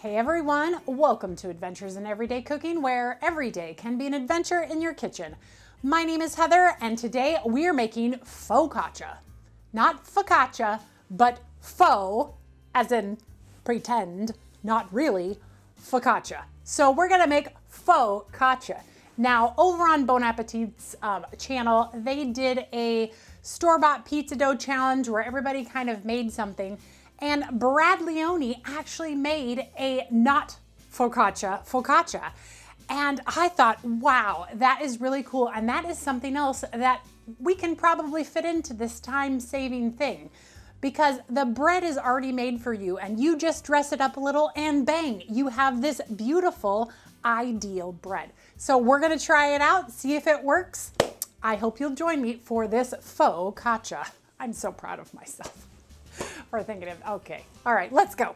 Hey everyone, welcome to Adventures in Everyday Cooking, where every day can be an adventure in your kitchen. My name is Heather, and today we are making focaccia. Not focaccia, but faux, as in pretend, not really, focaccia. So we're gonna make focaccia. Now, over on Bon Appetit's channel, they did a store-bought pizza dough challenge where everybody kind of made something. And Brad Leone actually made a not focaccia. And I thought, wow, that is really cool. And that is something else that we can probably fit into this time-saving thing, because the bread is already made for you and you just dress it up a little and bang, you have this beautiful, ideal bread. So we're gonna try it out, see if it works. I hope you'll join me for this focaccia. I'm so proud of myself. We're thinking of, okay, all right, let's go.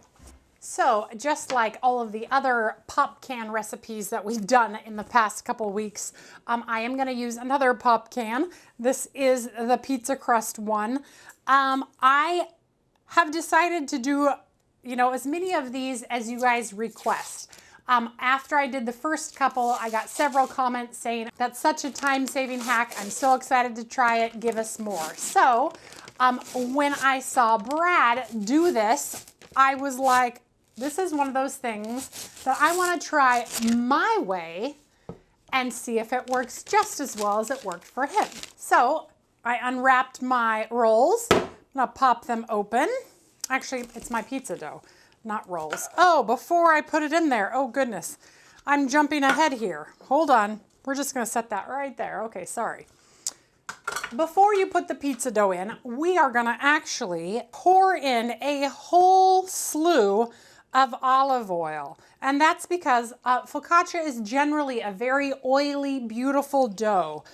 So just like all of the other pop can recipes that we've done in the past couple weeks, I am gonna use another pop can. This is the pizza crust one. I have decided to do, as many of these as you guys request. After I did the first couple, I got several comments saying that's such a time-saving hack. I'm so excited to try it, give us more. So when I saw Brad do this, I was like, this is one of those things that I want to try my way and see if it works just as well as it worked for him. So I unwrapped my rolls. I'm gonna pop them open. Actually, it's my pizza dough, not rolls. Oh, before I put it in there, oh goodness, I'm jumping ahead here. Hold on, we're just gonna set that right there. Okay, sorry. Before you put the pizza dough in, we are gonna actually pour in a whole slew of olive oil. And that's because focaccia is generally a very oily, beautiful dough.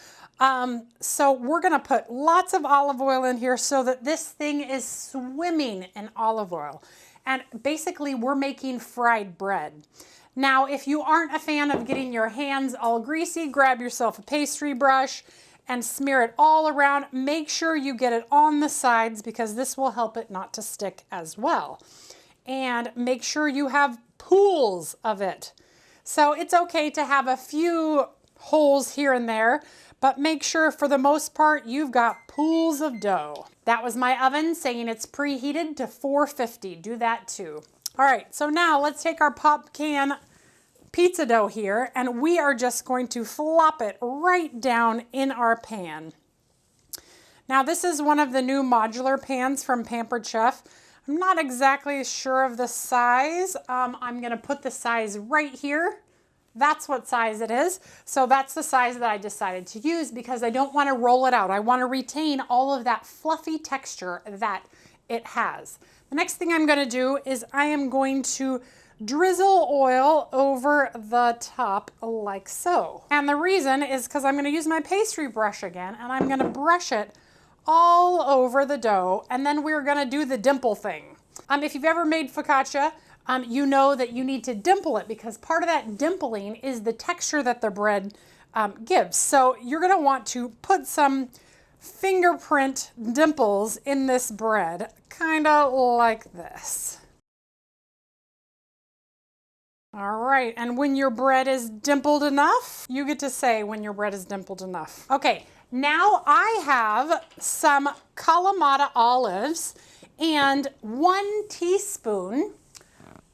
So we're gonna put lots of olive oil in here so that this thing is swimming in olive oil. And basically we're making fried bread. Now, if you aren't a fan of getting your hands all greasy, grab yourself a pastry brush and smear it all around. Make sure you get it on the sides because this will help it not to stick as well. And make sure you have pools of it. So it's okay to have a few holes here and there, but make sure for the most part you've got pools of dough. That was my oven saying it's preheated to 450. Do that too. All right, so now let's take our pop can pizza dough here and we are just going to flop it right down in our pan. Now this is one of the new modular pans from Pampered Chef. I'm not exactly sure of the size. I'm gonna put the size right here. That's what size it is. So that's the size that I decided to use because I don't want to roll it out. I want to retain all of that fluffy texture that it has. The next thing I'm going to do is I am going to drizzle oil over the top like so. And the reason is because I'm going to use my pastry brush again and I'm going to brush it all over the dough, and then we're going to do the dimple thing. If you've ever made focaccia, you know that you need to dimple it because part of that dimpling is the texture that the bread gives. So you're going to want to put some fingerprint dimples in this bread, kind of like this. All right, and when your bread is dimpled enough, you get to say when your bread is dimpled enough. Okay, now I have some Kalamata olives and 1 teaspoon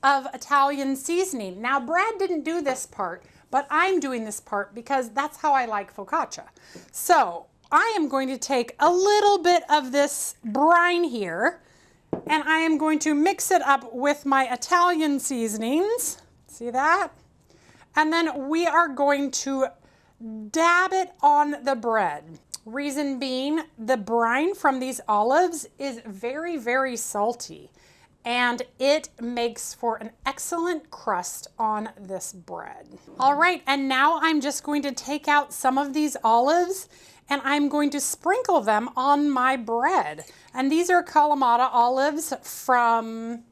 of Italian seasoning. Now, Brad didn't do this part, but I'm doing this part because that's how I like focaccia. So I am going to take a little bit of this brine here and I am going to mix it up with my Italian seasonings. See that? And then we are going to dab it on the bread. Reason being, the brine from these olives is very, very salty, and it makes for an excellent crust on this bread. All right, and now I'm just going to take out some of these olives and I'm going to sprinkle them on my bread. And these are Kalamata olives from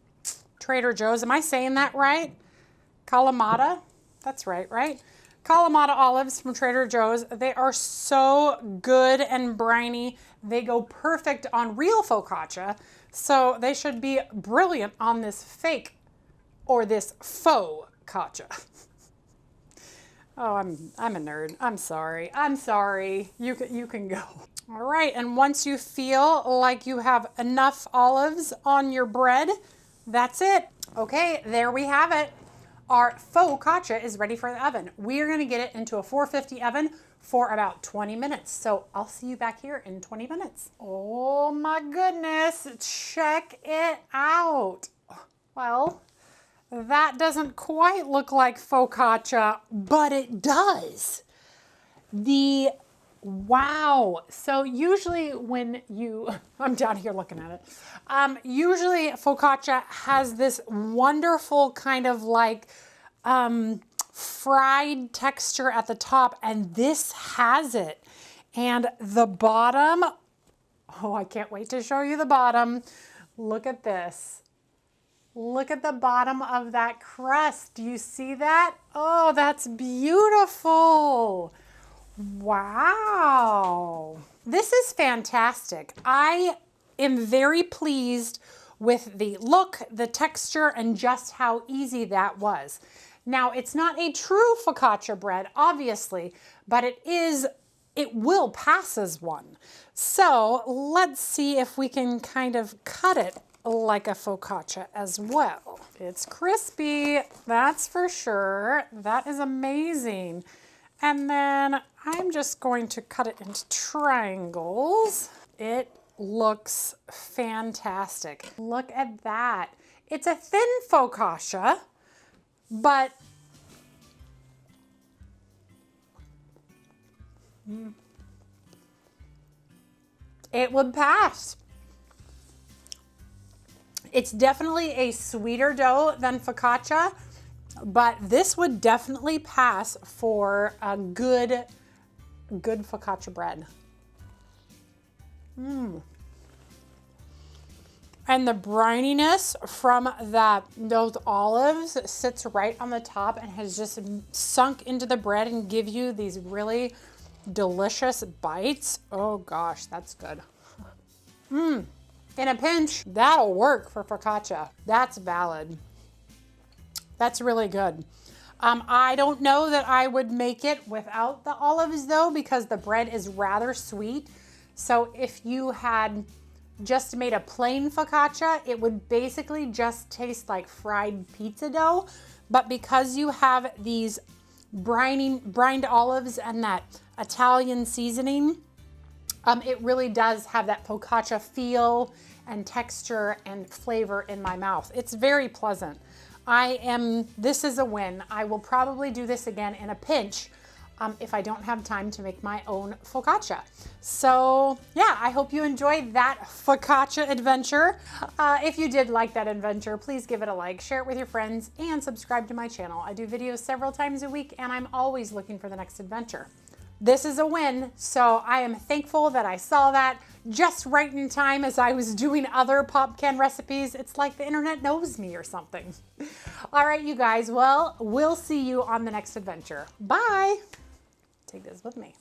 Trader Joe's. Am I saying that right? Kalamata? That's right, right? Kalamata olives from Trader Joe's. They are so good and briny. They go perfect on real focaccia, so they should be brilliant on this fake or this faux-caccia. Oh, I'm a nerd. I'm sorry. I'm sorry. You can go. All right, and once you feel like you have enough olives on your bread, that's it. Okay, there we have it. Our focaccia is ready for the oven. We're gonna get it into a 450 oven for about 20 minutes. So I'll see you back here in 20 minutes. Oh my goodness, check it out. Well, that doesn't quite look like focaccia, but it does. Wow. So usually when I'm down here looking at it. Usually focaccia has this wonderful kind of like fried texture at the top, and this has it. And the bottom, oh, I can't wait to show you the bottom. Look at this. Look at the bottom of that crust. Do you see that? Oh, that's beautiful. Wow. This is fantastic. I am very pleased with the look, the texture, and just how easy that was. Now, it's not a true focaccia bread, obviously, but it will pass as one. So let's see if we can kind of cut it like a focaccia as well. It's crispy, that's for sure. That is amazing. And then I'm just going to cut it into triangles. It looks fantastic. Look at that. It's a thin focaccia, but it would pass. It's definitely a sweeter dough than focaccia, but this would definitely pass for a good focaccia bread. And the brininess from those olives sits right on the top and has just sunk into the bread and give you these really delicious bites. Oh gosh, that's good. In a pinch, that'll work for focaccia. That's valid. That's really good. I don't know that I would make it without the olives though, because the bread is rather sweet. So if you had just made a plain focaccia, it would basically just taste like fried pizza dough. But because you have these brined olives and that Italian seasoning, it really does have that focaccia feel and texture and flavor in my mouth. It's very pleasant. This is a win. I will probably do this again in a pinch if I don't have time to make my own focaccia. So yeah, I hope you enjoyed that focaccia adventure. If you did like that adventure, please give it a like, share it with your friends, and subscribe to my channel. I do videos several times a week, and I'm always looking for the next adventure. This is a win, so I am thankful that I saw that just right in time as I was doing other pop can recipes. It's like the internet knows me or something. All right, you guys, well, we'll see you on the next adventure. Bye. Take this with me.